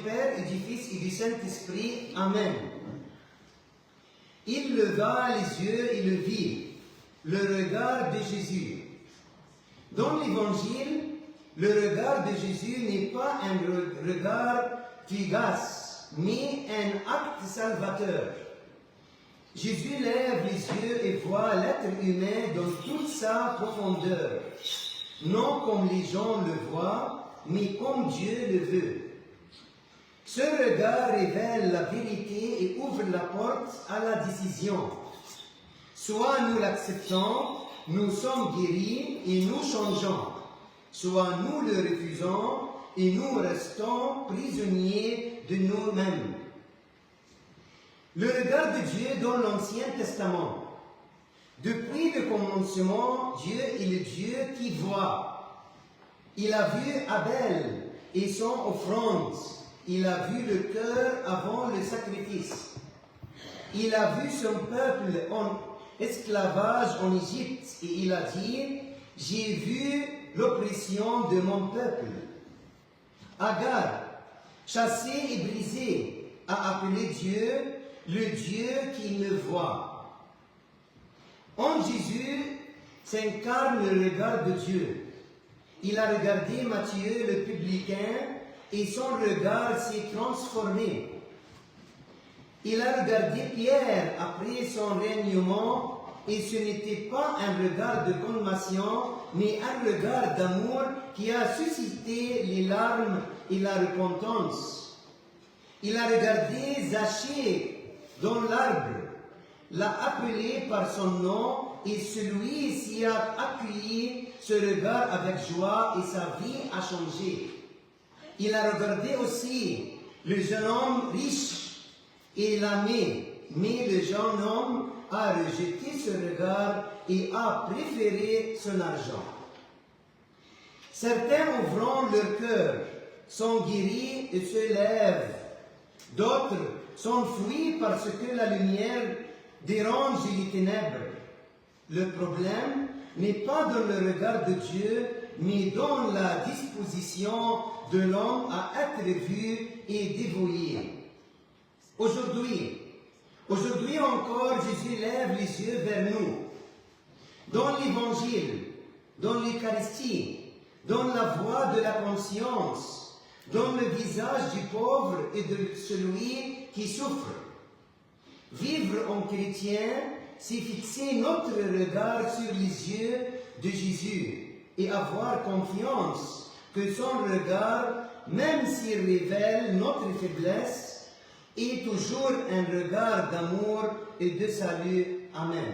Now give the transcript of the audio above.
Père et du Fils et du Saint-Esprit. Amen. Il leva les yeux et le vit, le regard de Jésus. Dans l'Évangile, le regard de Jésus n'est pas un regard fugace, mais un acte salvateur. Jésus lève les yeux et voit l'être humain dans toute sa profondeur, non comme les gens le voient, mais comme Dieu le veut. Ce regard révèle la vérité et ouvre la porte à la décision. Soit nous l'acceptons, nous sommes guéris et nous changeons. Soit nous le refusons et nous restons prisonniers de nous-mêmes. Le regard de Dieu dans l'Ancien Testament. Depuis le commencement, Dieu est le Dieu qui voit. Il a vu Abel et son offrande. Il a vu le cœur avant le sacrifice. Il a vu son peuple en esclavage en Égypte et il a dit, « J'ai vu l'oppression de mon peuple. » Agar, chassé et brisé, a appelé Dieu le Dieu qui me voit. En Jésus s'incarne le regard de Dieu. Il a regardé Matthieu le publicain et son regard s'est transformé. Il a regardé Pierre après son règnement et ce n'était pas un regard de condamnation, mais un regard d'amour qui a suscité les larmes et la repentance. Il a regardé Zachée dans l'arbre, l'a appelé par son nom et celui-ci a accueilli ce regard avec joie et sa vie a changé. Il a regardé aussi le jeune homme riche et l'aimé, mais le jeune homme a rejeté ce regard et a préféré son argent. Certains ouvrant leur cœur sont guéris et se lèvent. D'autres sont fuis parce que la lumière dérange les ténèbres. Le problème n'est pas dans le regard de Dieu, mais dans la disposition de l'homme à être vu et dévoué. Aujourd'hui encore, Jésus lève les yeux vers nous. Dans l'Évangile, dans l'Eucharistie, dans la voix de la conscience, dans le visage du pauvre et de celui qui souffre. Vivre en chrétien, c'est fixer notre regard sur les yeux de Jésus et avoir confiance que son regard, même s'il révèle notre faiblesse, est toujours un regard d'amour et de salut. Amen.